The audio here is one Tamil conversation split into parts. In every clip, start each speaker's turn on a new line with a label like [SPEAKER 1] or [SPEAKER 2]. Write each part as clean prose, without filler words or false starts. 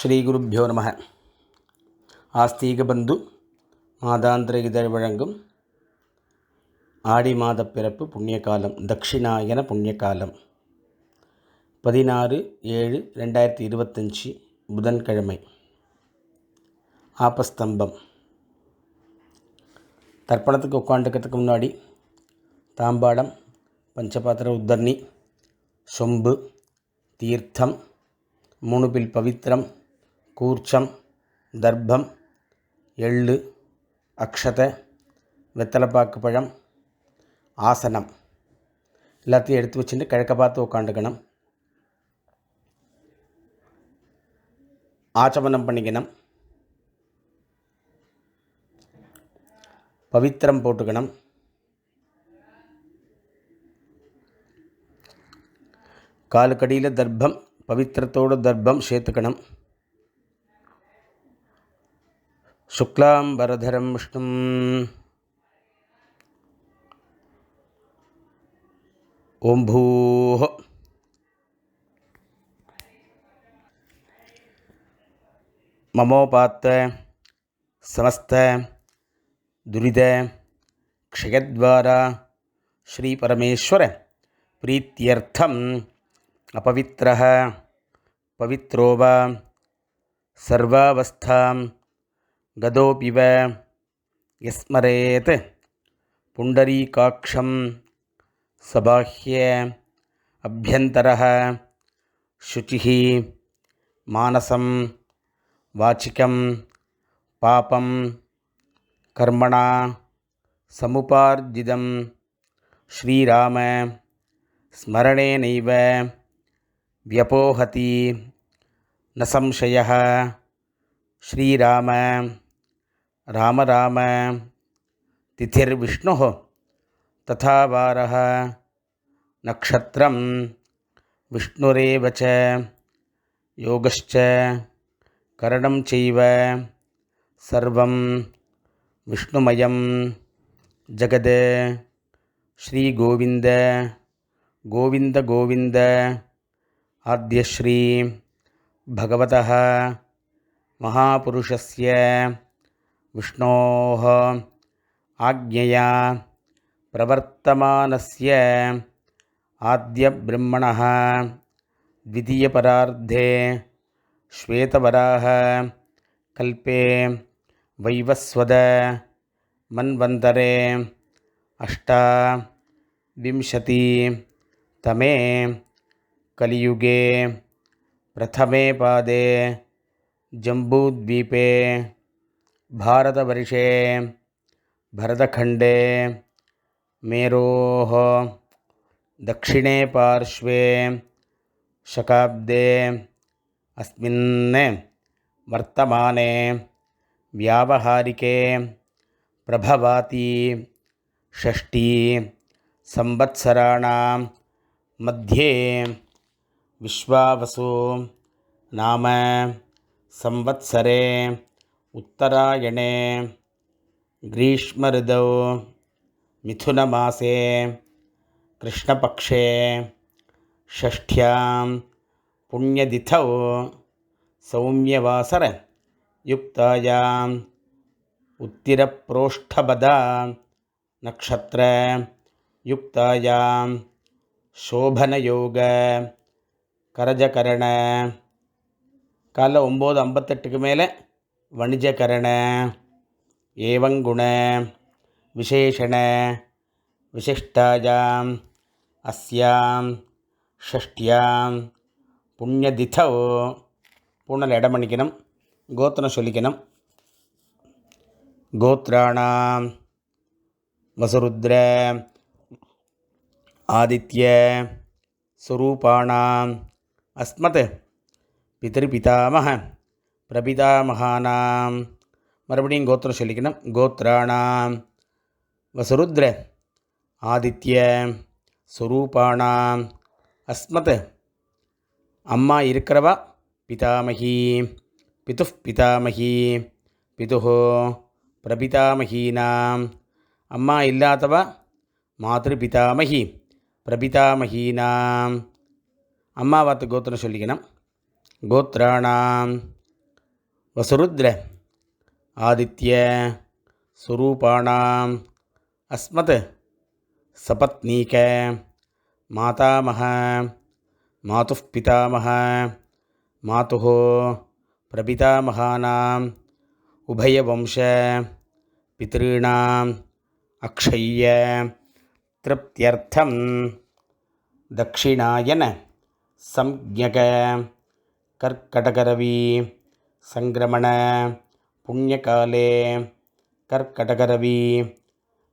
[SPEAKER 1] ஸ்ரீகுருப்போ நம. ஆஸ்தீக பந்து மாதாந்திர இதழ் வழங்கும் ஆடி மாத பிறப்பு புண்ணியகாலம், தட்சிணாயன புண்ணியகாலம் 16/7/2025 புதன்கிழமை. ஆபஸ்தம்பம். தர்ப்பணத்துக்கு உட்காந்துக்கிறதுக்கு முன்னாடி தாம்பாடம், பஞ்சபாத்திர உத்தரணி, சொம்பு, தீர்த்தம், 3 பில் பவித்திரம், கூர்ச்சம், தர்ப்பம், எள்ளு, அக்ஷதை, வெத்தலைப்பாக்கு பழம், ஆசனம் எல்லாத்தையும் எடுத்து வச்சுட்டு கிழக்க பார்த்து உட்காந்துக்கணும். ஆச்சமனம் பண்ணிக்கணும். பவித்திரம் போட்டுக்கணும். காலுக்கடியில் தர்ப்பம், பவித்திரத்தோடு தர்ப்பம் சேர்த்துக்கணும். சுக்லாம்பரதரம் விஷ்ணும் ஓம் பூஹ மமோபாத்த சமஸ்த துரித க்ஷயத்வாரா ஸ்ரீ பரமேஸ்வர பிரீத்யர்த்தம் அபவித்ரஹ பவித்ரோவா சர்வாவஸ்தாம் கதோபிவ யஸ்மரேத் புண்டரீகாக்ஷம் சபாஹ்ய அப்யந்தரஹ சுச்சிஹி மானசம் வாச்சிகம் பாபம் கர்மணா சமுபார்ஜிதம் ஸ்ரீராம ஸ்மரணேனைவ வியபோஹதி ந சம்சயः. ஸ்ரீராம ராம ராம திதிர்விஷ்ணுः ததா வாரः நக்ஷத்ரம் விஷ்ணுரேவ ச யோகஸ்ச கரணம் சைவ சர்வம் விஷ்ணுமயம் ஜகத். ஸ்ரீ கோவிந்த கோவிந்த கோவிந்த ஆத்யஸ்ரீ பகவதः மகாபுருஷஸ்ய விஷ்ணோः ஆக்ஞயா பிரவர்த்தமானஸ்ய ஆத்யப்ரம்மணः த்விதீயபரார்த்தே ஸ்வேதவராஹ கல்பே வைவஸ்வத மன்வந்தரே அஷ்டாவிம்சதி தமே கலியுகே பிரதமே பாதே ஜம்பூத்வீபே பாரதவர்ஷே பரதகண்டே மேரோः தக்ஷிணே பார்ஷ்வே சகாப்தே அஸ்மின் வர்த்தமானே வியாவஹாரிகே பிரபவாதி ஷஷ்டி சம்வத்சராணாம் மத்தியே விஸ்வாவசு நாம சம்வத்சரே உத்தராயணே கிரீஷ்ம ऋतौ மிதுனமாசே கிருஷ்ணபக்ஷே ஷஷ்ட்யாம் புண்ணியதிதௌ சௌமியவாசர யுக்தாயாம் உத்திரப்ரோஷ்டபதா நக்ஷத்ர யுக்தாயாம் சோபனயோக கரஜகரண. காலைல 9:58க்கு மேலே வணிஜகரண ஏவங்குண விசேஷண விசிஷ்டாயாம் அஸ்யாம் ஷஷ்டியாம் புண்ணியதிதௌ. பூனல் இடம் பண்ணிக்கணும். கோத்திரம் சொல்லிக்கணும். கோத்ராணாம் வசுருத்ர ஆதித்ய ஸ்வரூபாணாம் அஸ்மத் பிதர்பிதாமஹ பிரபிதாமகானாம். மறுபடியும் கோத்திரம் சொல்லிக்கணும். கோத்ராணாம் வசுருத்ர ஆதித்ய ஸ்வரூபாணாம் அஸ்மத். அம்மா இருக்கிறவா பிதாமகி, பிதுஃப் பிதாமகி, பிதுஹோ பிரபிதாமகீனாம். அம்மா இல்லாதவா மாத்ரு பிதாமகி, பிரபிதாமகீனாம். அம்மாவாத்து கோத்திரம் சொல்லிக்கணும். கோத்ராணாம் வசுருத்ர ஆதித்ய ஸ்வரூபாணாம் அஸ்மத் சபத்னீக மாதாமஹ மாதுः பிதாமஹ மாதுः பிரபிதாமகானாம் உபயவம்ச பித்ருணாம் அக்ஷய்ய திருப்தியர்த்தம் தக்ஷிணாயன சம்ஞக கர்க்கடகரவி சங்கிரமண புண்ணியகாலே கர்க்கடகரவி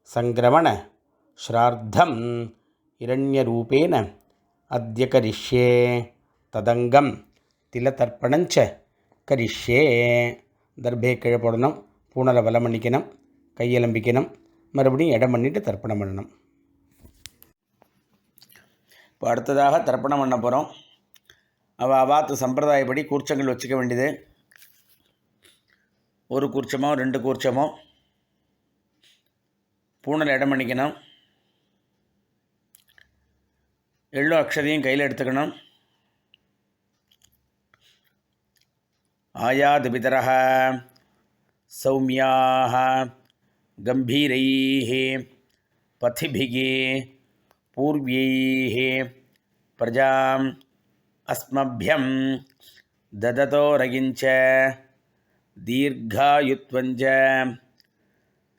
[SPEAKER 1] சங்கிரமண ஸ்ரார்த்தம் இரண்யரூபேன அத்ய கரிஷ்யே ததங்கம் திலதர்ப்பணஞ்ச கரிஷ்யே. தர்பே கீழே போடணும், பூனலை வலம் பண்ணிக்கணும், கையெலம்பிக்கணும், மறுபடியும் இடம் பண்ணிவிட்டு தர்ப்பணம் பண்ணணும். இப்போ அடுத்ததாக தர்ப்பணம் பண்ண போகிறோம். அவாத்து சம்பிரதாயப்படி கூர்ச்சங்கள் வச்சுக்க வேண்டியது. ஒரு கூர்ச்சமோ 2 கூர்ச்சமோ பூனல் இடம் பண்ணிக்கணும். எள்ளு அக்ஷதையும் கையில் எடுத்துக்கணும். ஆயாது பிதரஹ சௌமியாக கம்பீரைः பதிபிः பூர்வைः பிரஜாம் அஸ்மभ्यं தததோ ரகிஞ்ச தீர்காயுத்வஞ்ச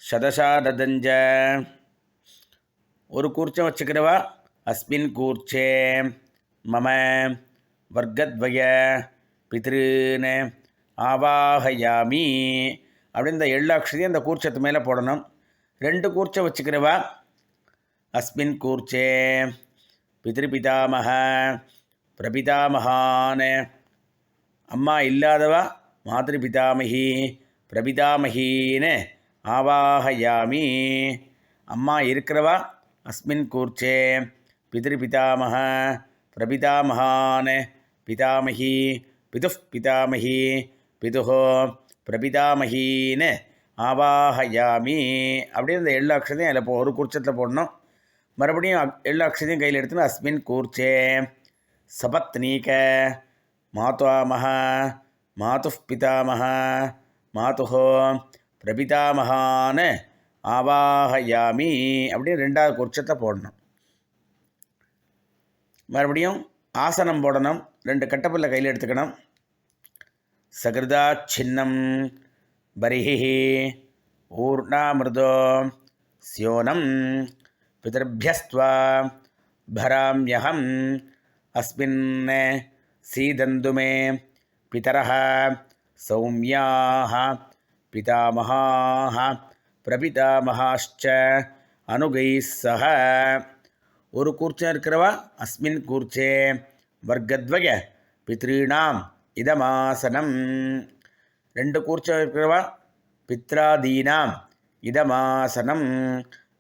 [SPEAKER 1] சதசாரதஞ்ச. ஒரு கூர்ச்சம் வச்சுக்கிறவா அஸ்மின் கூர்ச்சே மம வர்க்கத்வய பித்ருன் ஆவாஹயாமி அப்படின்னு இந்த எள்ளாட்சதையும் அந்த கூர்ச்சத்து மேலே போடணும். 2 கூர்ச்சம் வச்சுக்கிறவா அஸ்மின் கூர்ச்சே பித்ருபிதாமஹ பிரபிதாமகான், அம்மா இல்லாதவா மாத்ருபிதாமகி பிரபிதாமகின்னு ஆவாஹயாமி. அம்மா இருக்கிறவா அஸ்மின் கூர்ச்சே பித்ருபிதாமஹ பிரபிதாமகான் பிதாமகி பிதுः பிதாமகி பிதுः பிரபிதாமகின்னு ஆவாஹயாமி. அப்படியே இந்த எள்ளு அக்ஷதையும் அதில் ஒரு கூர்ச்சத்தில் போடணும். மறுபடியும் எள்ளு அக்ஷதையும் கையில் எடுத்துன்னு அஸ்மின் கூர்ச்சே சபத்னீக மாதாமஹ மாதுः பிதாமஹ மாதுः பிரபிதாமகான்னு ஆவாஹயாமி. அப்படியே 2வது கூர்ச்சத்தை போடணும். மறுபடியும் ஆசனம் போடணும். 2 கட்டப்பல்ல கையில் எடுத்துக்கணும். சகிருதா சின்னம் பரிஹி ஊர்ணாமிருதோ ஸ்யோனம் பிதர்பியஸ்த்வா பராம்யஹம் அஸ்மின் சீதந்து மே பிதரஹ சௌமியாஹ பிதாமஹாஹ பிரபிதாமஹாஷ்ச அனுகைஸ் சஹ. ஒரு கூர்ச்சம் இருக்கிறவா அஸ்மின் கூர்ச்சே வர்க்கத்வய பித்ருணாம் இதமாசனம். 2 கூர்ச்சம் இருக்கிறவா பித்ராதீனாம் இதமாசனம்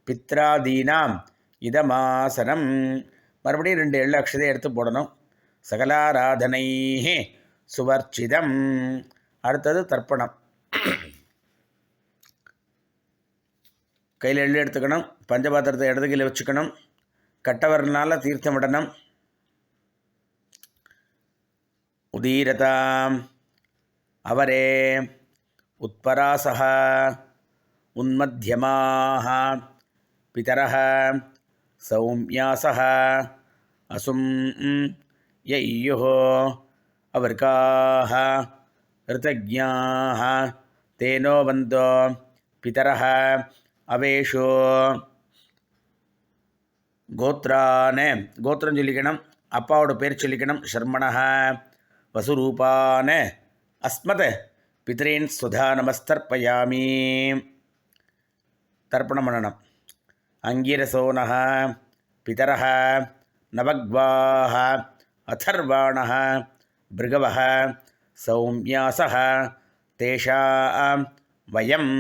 [SPEAKER 1] பித்ராதீனாம் இதமாசனம். மறுபடியும் 2 எள்ளு அக்ஷதை எடுத்து போடணும். சகலாராதனை சுவர்ச்சிதம். அடுத்தது தர்ப்பணம். கையில் எள்ளு எடுத்துக்கணும். பஞ்சபாத்திரத்தை இடது கையில் வச்சுக்கணும். கட்டவரனால் தீர்த்தம் விடணும். உதீரதாம் அவரே உத்பராசஹ உன்மத்யமாஹ பிதரஹ சௌமியாசஹ அசும் யய்யுः அவர்காஹ ரிதஜ்ஞாஹ தேனோ வந்தோ பிதரஹ அவேஷோ. கோத்ரானே கோத்திரம் சொல்லிக்கணும். அப்பாவோட பேர் சொல்லிக்கணும். ஷர்மணஹ வசுரூபான அஸ்மத் பித்ரீன் சுதா நமஸ்தர்ப்பயாமி. தர்ப்பணம் பண்ணணும். அங்கிரசோனஹ பிதரஹ நவக்வாஹ அதர்வாணஹ பிருகவஹ சௌமியாசஹ தேஷாம் வயம்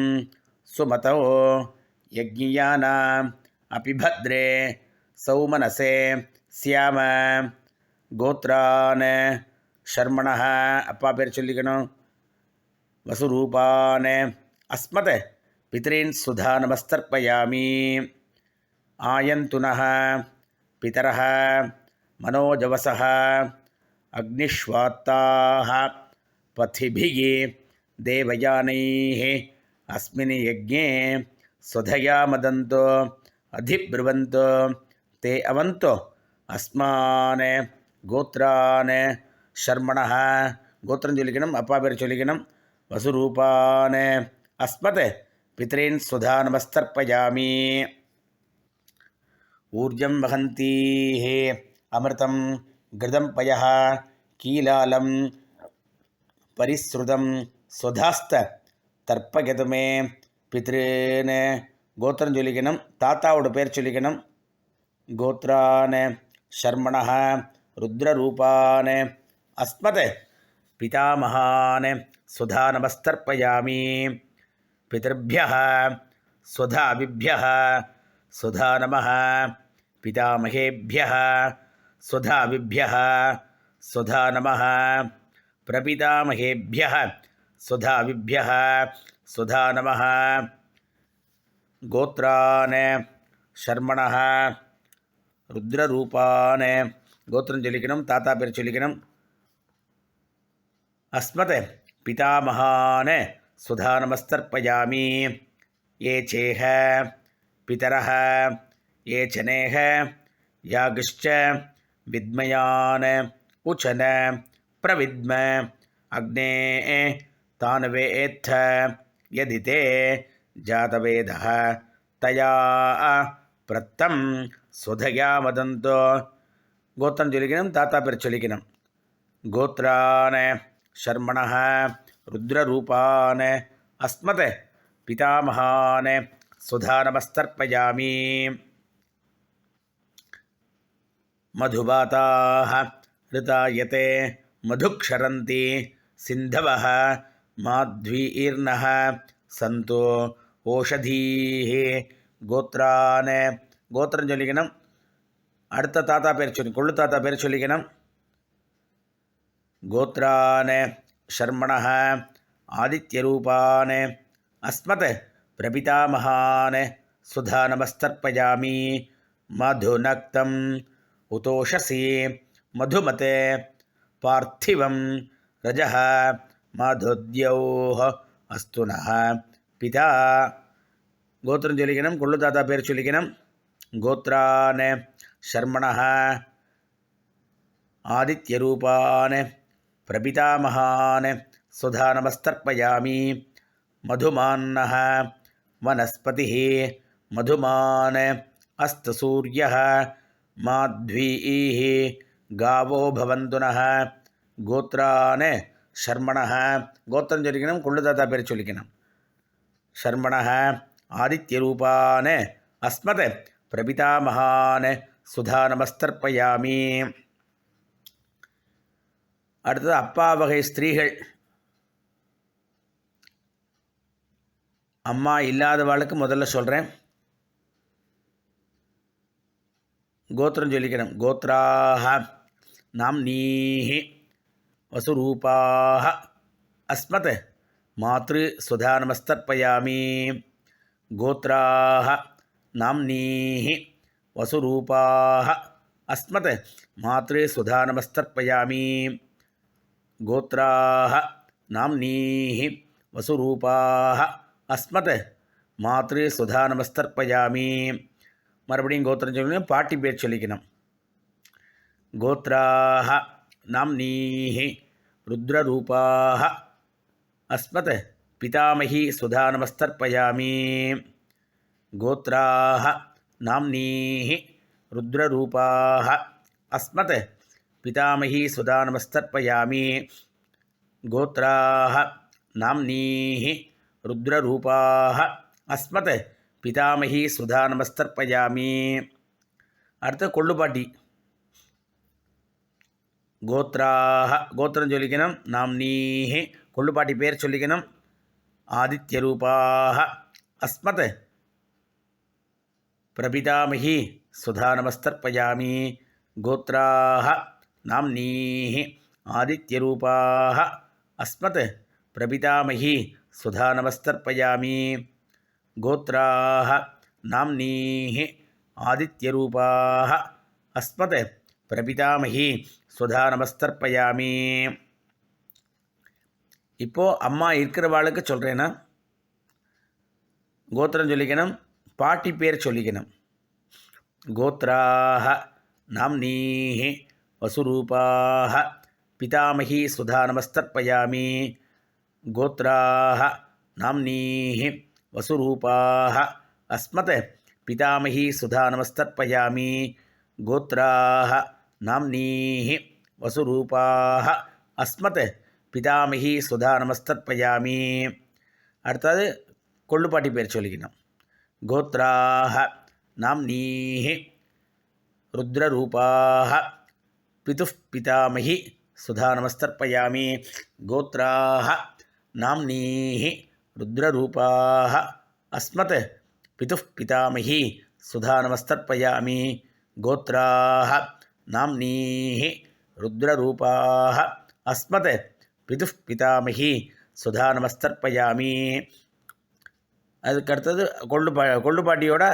[SPEAKER 1] சுமதோ யஜ்ஞியானாம் அபிபத்ரே சௌமனசே ஸ்யாம. கோத்ரான் ஷர்மணஹ அப்பா பேர் சொல்லிக்கணும். வசுரூபான் அஸ்மத் பித்ரீன் சுதா நமஸ்தர்ப்பயாமி. ஆயந்துனஹ பிதரஹ மனோஜவசஹ அக்னிஷ்வாத்தாஹ பதிபிः देवयानैः अस्मिन् यज्ञे स्वधया मदन्तो अधिब्रुवन्तो ते अवन्तो अस्मान् गोत्रान् शर्मणः गोत्रं चोल्लिक्कणुम अप्पा पेर चोल्लिक्कणुम वसुरूपान् अस्मत् पितॄन् स्वधा नमस्तर्पयामि ऊर्जं वहन्तीः अमृतं घृतं पयः कीलालं परिश्रुतं स्वधास्त तर्पयतु मे पितॄन् गोत्रं चोल्लिक्कणुम तातावोड पेर चोल्लिक्कणुम गोत्रान् शर्मणः रुद्ररूपान् अस्मत् पितामहान् स्वधा नमस्तर्पयामि पितृभ्यः स्वधाभिभ्यः स्वधा नमः पितामहेभ्यः स्वधाभिभ्यः स्वधा नमः प्रपितामहेभ्यः स्वधाभिभ्यः स्वधा नमः गोत्रान् शर्मणः रुद्ररूपान् गोत्रं चोल्लिक्कणुम ताता पेर चोल्लिक्कणुम अस्मत् पितामहान् स्वधा नमस्तर्पयामि ये चेह पितरः ये चनेह यागश्च विद्मयान् उचन प्रविद्म अग्ने तान्वेत्थ यदि ते जातवेदः तया प्रत्तं स्वधया वदन्तो गोत्रं चोल्लिक्कणुम ताता पेर चोल्लिक्कणुम गोत्रान् शर्मणः रुद्ररूपान् अस्मत् पितामहान् स्वधा नमस्तर्पयामि मधुबाताः ऋतायते मधुक्षरन्ति सिन्धवः माध्वीर्नः सन्तो ओषधीः गोत्रान् गोत्रं चोल्लिक्कणुम அடுத்த தாத்தா பேர் சொல்லி கொள்ளு தாத்தா பேர் சொல்லிக்கணும் गोत्रान् शर्मणः आदित्यरूपान् अस्मत् प्रपितामहान् स्वधा नमस्तर्पयामि मधुनक्तम् उतोषसि मधुमते पार्थिवं रजः मधुद्यौः अस्तु नः पिता गोत्रं चोल्लिक्कणुम कोल्लु ताता पेर चोल्लिक्कणुम गोत्रान् शर्मणः आदित्यरूपान् प्रपितामहान् स्वधा नमस्तर्पयामि मधुमान्नः वनस्पतिः मधुमान् अस्तु सूर्यः माध्वीः गावो भवन्तु नः गोत्रान् शर्मणः गोत्रं चोल्लिक्कणुम कोल्लु ताता पेर चोल्लिक्कणुम शर्मणः आदित्यरूपान् अस्मत् प्रपितामहान् स्वधा नमस्तर्पयामि அடுத்தது அப்பா வகை ஸ்திரீகள் அம்மா இல்லாதவாளுக்கு முதல்ல சொல்கிறேன் கோத்திரம் சொல்லிக்கணும் கோத்ராஹ நாம்னீஹி வசுரூபாஹ அஸ்மத் மாத்ரு சுதா நமஸ்தர்ப்பயாமி கோத்ராஹ நாம்னீஹி வசுரூபாஹ அஸ்மத் மாத்ரு சுதா நமஸ்தர்ப்பயாமி गोत्राः नाम्नीः वसुरूपाः अस्मत् मातृ सुधा नमस्तर्पयामि मறுபடியும் गोत्रं சொல்லுங்க பாட்டி பேர் சொல்லிக்கணும் गोत्राः नाम्नीः रुद्ररूपाः अस्मत् पितामही सुधा नमस्तर्पयामि गोत्राः नाम्नीः रुद्ररूपाः अस्मत् पितामही सुधा नमस्तर्पयामि गोत्राः नाम्नीः रुद्ररूपाः अस्मत् पितामही सुधा नमस्तर्पयामि அடுத்து கொள்ளுப்பாட்டி गोत्राः गोत्रं சொல்லிக்கணும் नाम्नीः கொள்ளுப்பாட்டி பேர் சொல்லிக்கணும் आदित्यरूपाः अस्मत् प्रपितामही सुधा नमस्तर्पयामि गोत्राः नाम्नीः आदित्यरूपाः अस्मत् प्रपितामही सुधा नमस्तर्पयामि गोत्राः नाम्नीः आदित्यरूपाः अस्मत् प्रपितामही सुधा नमस्तर्पयामि இப்போது அம்மா இருக்கிறவாளுக்கு சொல்கிறேன்னா கோத்திரம் சொல்லிக்கணும், பாட்டி பேர் சொல்லிக்கணும். கோத்ராஹ நாம்னீஹ வசுரூபாஹ பிதாமகி சுதா நமஸ்தர்ப்பயாமி. கோத்ராஹ நாம்னீஹ வசுரூபாஹ அஸ்மத் பிதாமகி சுதா நமஸ்தர்ப்பயாமி. கோத்ராஹ நாம்னீஹ வசுரூபாஹ அஸ்மத் பிதாமகி சுதா நமஸ்தர்ப்பயாமி. அடுத்தது கொள்ளுப்பாட்டி பேர் சொல்லிக்கணும். கோத்ராஹ நாம்னீஹ ருத்ரரூபாஹ பிதுஃப் பிதாமகி சுதா நமஸ்தர்ப்பயாமி. கோத்ராஹ நாம்னீஹ ருத்ரரூபாஹ அஸ்மத் பிதுஃப் பிதாமகி சுதா நமஸ்தர்ப்பயாமி. கோத்ராஹ நாம்னீஹ ருத்ரரூபாஹ அஸ்மத் பிதுஃப் பிதாமகி சுதா நமஸ்தர்ப்பயாமி. அதுக்கடுத்தது கொள்ளுப்பாட்டியோட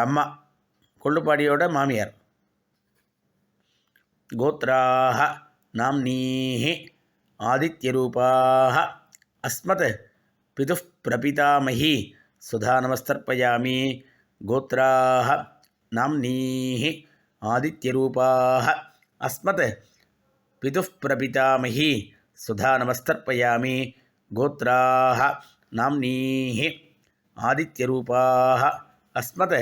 [SPEAKER 1] அம்மா, கொள்ளுப்பாட்டியோட மாமியார். கோத்ராஹ நாம்னீஹ ஆதித்யரூபாஹ அஸ்மத் பிதுஃப் பிரபிதாமகி சுதா நமஸ்தர்ப்பயாமி. கோத்ராஹ நாம்னீஹ ஆதித்யரூபாஹ அஸ்மத் பிதுஃப் பிரபிதாமகி சுதா நமஸ்தர்ப்பயாமி. கோத்ராஹ நாம்னீஹ ஆதித்யரூபாஹ அஸ்மத்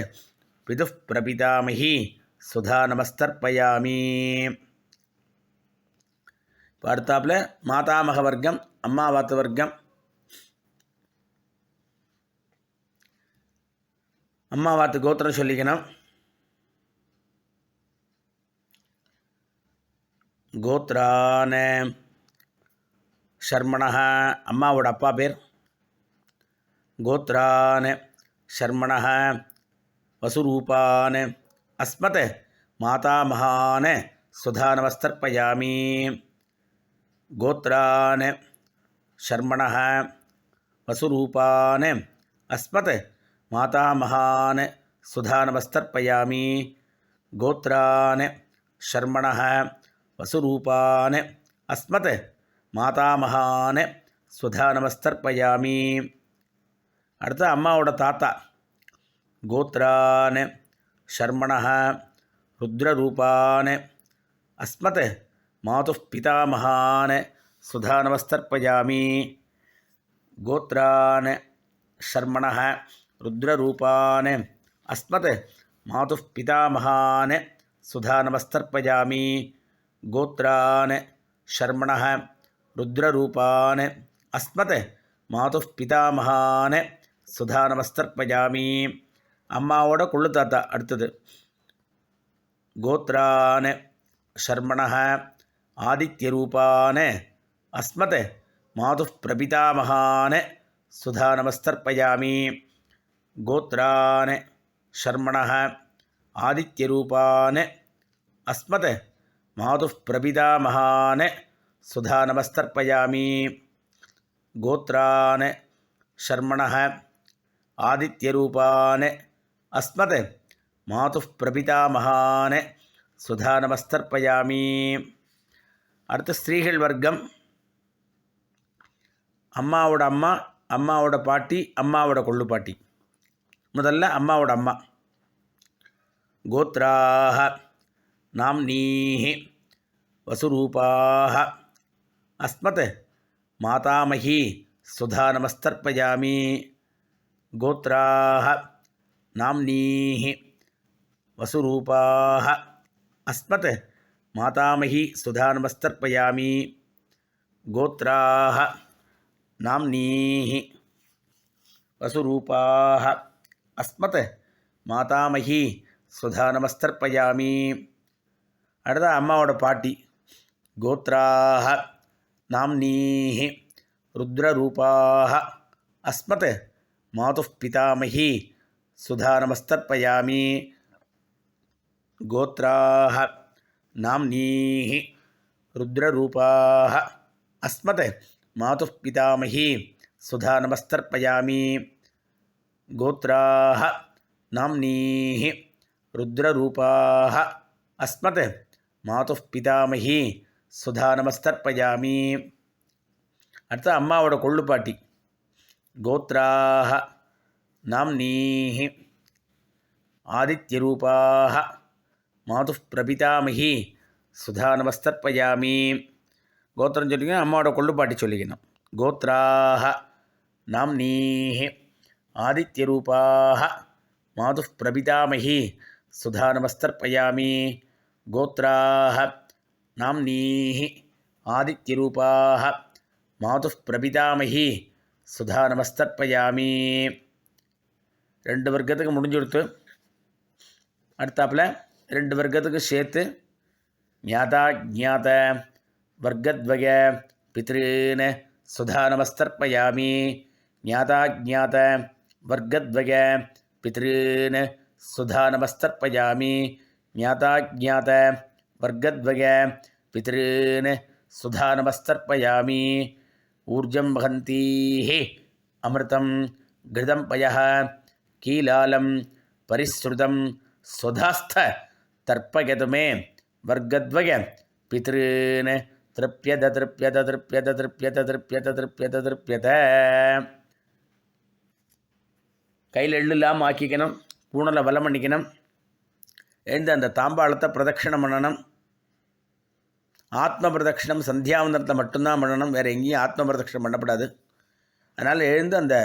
[SPEAKER 1] பிதுஃப் பிரபிதாமகி சுதா நமஸ்தர்ப்பயாமி. இப்போ அடுத்தாப்பில் மாதாமக வர்க்கம், அம்மாவாத்து வர்க்கம். அம்மாவாத்து கோத்திரம் சொல்லிக்கணும். கோத்ரான ஷர்மணஹ அம்மாவோட அப்பா பேர். கோத்ரான் ஷர்மணஹ வசுரூபான் அஸ்மத் மாதாமகான் சுதா நமஸ்தர்ப்பயாமி. கோத்ரான் ஷர்மணஹ வசுரூபான் அஸ்மத் மாதாமகான் சுதா நமஸ்தர்ப்பயாமி. கோத்ரான் ஷர்மணஹ வசுரூபான் அஸ்மத் மாதாமகான் சுதா நமஸ்தர்ப்பயாமி. அடுத்து அம்மாவோட தாத்தா. கோத்ரான் ஷர்மணஹ ருத்ரரூபான் அஸ்மத் மாதுஃப் பிதாமகான் சுதா நமஸ்தர்ப்பயாமி. கோத்ரான் ஷர்மணஹ ருத்ரரூபான் அஸ்மத் மாதுஃப் பிதாமகான் சுதா நமஸ்தர்ப்பயாமி. கோத்ரான் ஷர்மணஹ ருத்ரரூபான் அஸ்மத் மாதுஃப் பிதாமகான் சுதா நமஸ்தர்ப்பயாமி. அம்மாவோட கொள்ளு தாத்தா அடுத்தது. கோத்ரான் ஷர்மணஹ ஆதித்யரூபான் அஸ்மத் மாதுஃப் பிரபிதாமகான் சுதா நமஸ்தர்ப்பயாமி. கோத்ரான் ஷர்மணஹ ஆதித்யரூபான் அஸ்மத் மாதுஃப் பிரபிதாமகான் சுதா நமஸ்தர்ப்பயாமி. கோத்ரான் ஷர்மணஹ ஆதித்யரூபான் அஸ்மத் மாதுஃப் பிரபிதாமகான் சுதா நமஸ்தர்ப்பயாமி. அடுத்து ஸ்திரீகள் வர்க்கம். அம்மாவோட அம்மா, அம்மாவோட பாட்டி, அம்மாவோட கொள்ளுப்பாட்டி. முதல்ல அம்மாவோட அம்மா. கோத்ராஹ நாம்னீஹ வசுரூபாஹ அஸ்மத் மாதாமகி சுதா நமஸ்தர்ப்பயாமி. கோத்ராஹ நாம்னீஹ வசுரூபாஹ அஸ்மத் மாதாமகி சுதா நமஸ்தர்ப்பயாமி. கோத்ராஹ நாம்னீஹ வசுரூபாஹ அஸ்மத் மாதாமகி சுதா நமஸ்தர்ப்பயாமி. அடுத்த அம்மாவோட பாட்டி. கோத்ராஹ நாம்னீஹ ருத்ரரூபாஹ அஸ்மத் மாதுஃப் பிதாமகி சுதா நமஸ்தர்ப்பயாமி. கோத்ராஹ நாம்னீஹ ருத்ரரூபாஹ அஸ்மத் மாதுஃப் பிதாமகி சுதா நமஸ்தர்ப்பயாமி. கோத்ராஹ நாம்னீஹ ருத்ரரூபாஹ அஸ்மத் மாதுஃப் பிதாமகி சுதா நமஸ்தர்ப்பயாமி. அடுத்து அம்மாவோட கொள்ளுப்பாட்டி கோத்ராஹ நாம்னீஹி ஆதித்யரூபாஹ மாதுः பிரபிதாமகி சுதா நமஸ்தர்ப்பயாமி. கோத்திரம் சொல்லிக்கணும், அம்மாவோட கொள்ளுப்பாட்டி சொல்லிக்கணும். கோத்ராஹ நாம்னீஹி ஆதித்யரூபாஹ மாதுः பிரபிதாமகி சுதா நமஸ்தர்ப்பயாமி. கோத்ராஹ நாம்னீஹி ஆதித்யரூபாஹ மாதுः பிரபிதாமகி சுதா நமஸ்தர்ப்பயாமி. 2 வர்க்கத்துக்கு முடிஞ்சு கொடுத்து அடுத்தாப்பில் 2 வர்க்கத்துக்கு சேர்த்து ஞாதா ஜாத வர்க்கத்வய பித்ருன் சுதா நமஸ்தர்ப்பயாமி. ஞாதா ஜாத வர்க்கத்வய பித்ருன் சுதா நமஸ்தர்ப்பயாமி. ஞாதா ஜாத வர்க்கத்வய பித்ருன் சுதா நமஸ்தர்ப்பயாமி. ஊர்ஜம் வஹந்தீஹி அமிர்தம் கிருதம் பயः கீலாலம் பரிஸ்ருதம் ஸ்வதாஸ்த தர்ப்பயது மே வர்க்கத்வய பித்ருன் திருப்யத திருப்யத திருப்யத திருப்யத திருப்யத திருப்யத திருப்யத. கையில் எள்ளு இல்லாமல் ஆக்கிக்கணும், பூணலை வலம் பண்ணிக்கணும். எழுந்து அந்த தாம்பாளத்தை பிரதட்சிணம் பண்ணணும். ஆத்ம பிரதட்சிணம் சந்தியாவந்தனத்தில் மட்டும்தான் பண்ணணும், வேறு எங்கேயும் ஆத்ம பிரதட்சிணம் பண்ணப்படாது. அதனால் எழுந்து அந்த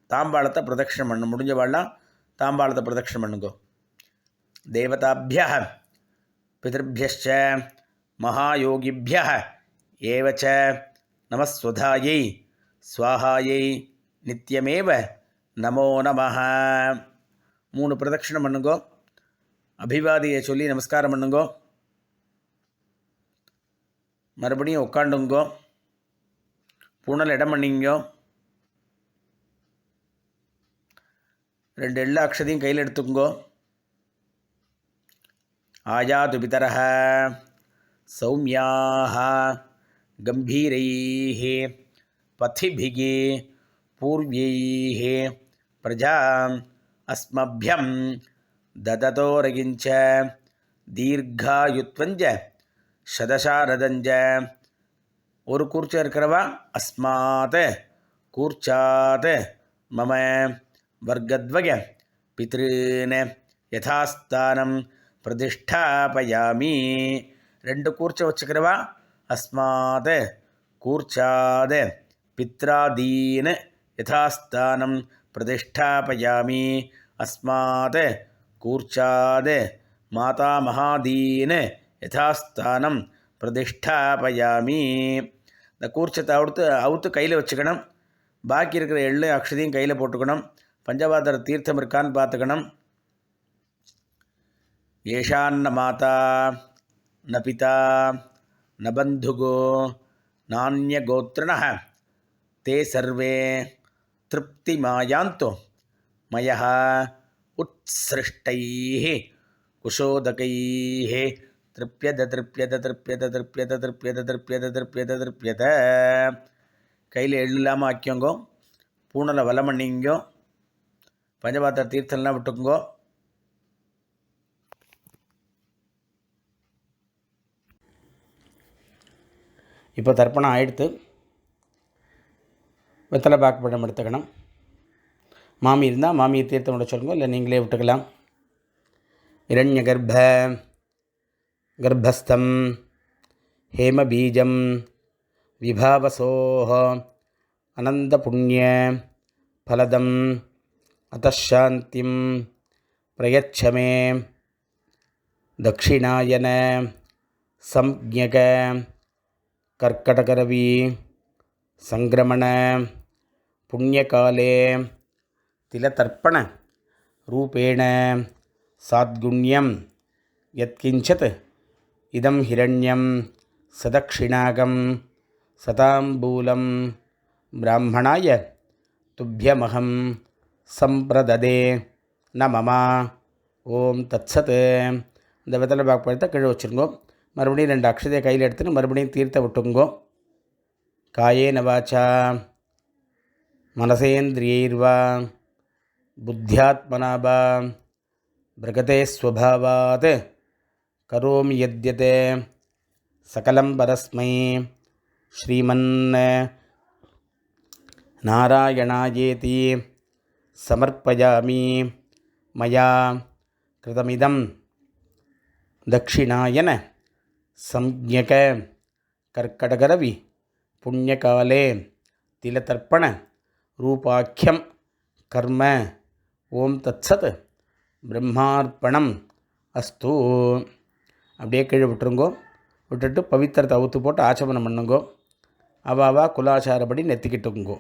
[SPEAKER 1] தாம்பாளத்தை பிரதட்சிணம் பண்ணணும். முடிஞ்சவாள்லாம் தாம்பாளத்தை பிரதட்சிணம் பண்ணுங்கோ. தேவதாபியः பிதர்பியश्च மகாயோகிபியः ஏவச்ச நமஸ்வதாயை ஸ்வாஹாயை நித்யமேவ நமோ நமः. 3 பிரதட்சிணம் பண்ணுங்கோ. அபிவாதியை சொல்லி நமஸ்காரம் பண்ணுங்கோ. மறுபடியும் உட்காண்டுங்கோ. பூணல் இடம் பண்ணிங்கோ. 2 எள்ளு அக்ஷதையும் கையில் எடுத்துங்கோ. ஆயாது பிதரஹ சௌமியாஹ கம்பீரைஹ பதிபிகி பூர்வைஹ பிரஜாம் அஸ்மப்யம் தததோரகிஞ்ச தீர்காயுத்வஞ்ச சதசாரதஞ்ச. ஒரு கூர்ச்சம் இருக்கிறவா அஸ்மாத் கூர்ச்சாத் மம வர்க்கத்வய பித்ருன் யதாஸ்தானம் பிரதிஷ்டாபயாமி. 2 கூர்ச்சம் வச்சுக்கிறவா அஸ்மாத் கூர்ச்சாத் பித்ராதீன் யதாஸ்தானம் பிரதிஷ்டாபயாமி. அஸ்மாத் கூர்ச்சாத் மாதாமகாதீன் யதாஸ்தானம் பிரதிஷ்டாபயாமி. இந்த கூர்ச்சத்தை அவுத்து கையில் வச்சுக்கணும். பாக்கி இருக்கிற எள்ளு அக்ஷதையும் கையில் போட்டுக்கணும். பஞ்சபாத்திர தீர்த்தம் இருக்கான்னு பார்த்துக்கணும். ஏஷான்ன மாதா ந பிதா ந பந்துகோ நானிய கோத்ரணः தே சர்வே திருப்திமாயாந்தோ மயः உத்ஸ்ருஷ்டைः குஷோதகைः திருப்யத திருப்யத திருப்யத திருப்யத திருப்யத திருப்யத திருப்யத திருப்யத. கையில் எள்ளு இல்லாமல் ஆக்கியோங்கோ. பூணலை வலம் பண்ணிங்கோ. பஞ்சபாத்திர தீர்த்தம்லாம் விட்டுக்குங்கோ. இப்போ தர்ப்பணம் ஆயிடுத்து. வெத்தலை பாக்கு பழம் எடுத்துக்கணும். மாமி இருந்தால் மாமியை தீர்த்தம் விட சொல்லுங்க, இல்லை நீங்களே விட்டுக்கலாம். இரண்ய கர்ப்பஸ்தம் ஹேமபீஜம் விபாவசோஹ அனந்த புண்ணிய பலதம் அத்தசாந்திம் பிரயச்சமே தட்சிணாயன சம்ஞக கர்க்கடகரவி சங்கிரமண புண்ணியகாலே திலதர்ப்பண ரூபேண சாத்குண்யம் யத்கிஞ்சத் இதம் ஹிரண்யம் சதக்ஷிணாகம் சதாம்பூலம் பிராமணாய துப்யமகம் சம்பிரததே ந மமா. ஓம் தத்சத். இந்த வெத்தலை பாக்கு பழத்தை கீழே வச்சுருங்கோ. மறுபடியும் 2 அக்ஷதையை கையில் எடுத்துன்னு மறுபடியும் தீர்த்த விட்டுங்கோ. காயேன வாச்சா மனசேந்திரியைர்வா புத்தியாத்மனா வா பிரகதே ஸ்வபாவாத் கரோமி யத்யத் சகலம் பரஸ்மை ஸ்ரீமன் நாராயணாயேதி சமர்ப்பயாமி. மயா கிருதமிதம் தட்சிணாயன சம்ஞக கர்க்கடகரவி புண்ணியகாலே திலதர்ப்பண ரூபாக்கியம் கர்ம. ஓம் தத்சத். பிரம்மார்ப்பணம் அஸ்து. அப்படியே கீழே விட்டுருங்கோ. விட்டுட்டு பவித்திரத்தை அவுத்து போட்டு ஆச்சமனம் பண்ணுங்கோ. அவாவா குலாச்சாரப்படி நெத்திக்கிட்டுங்கோ.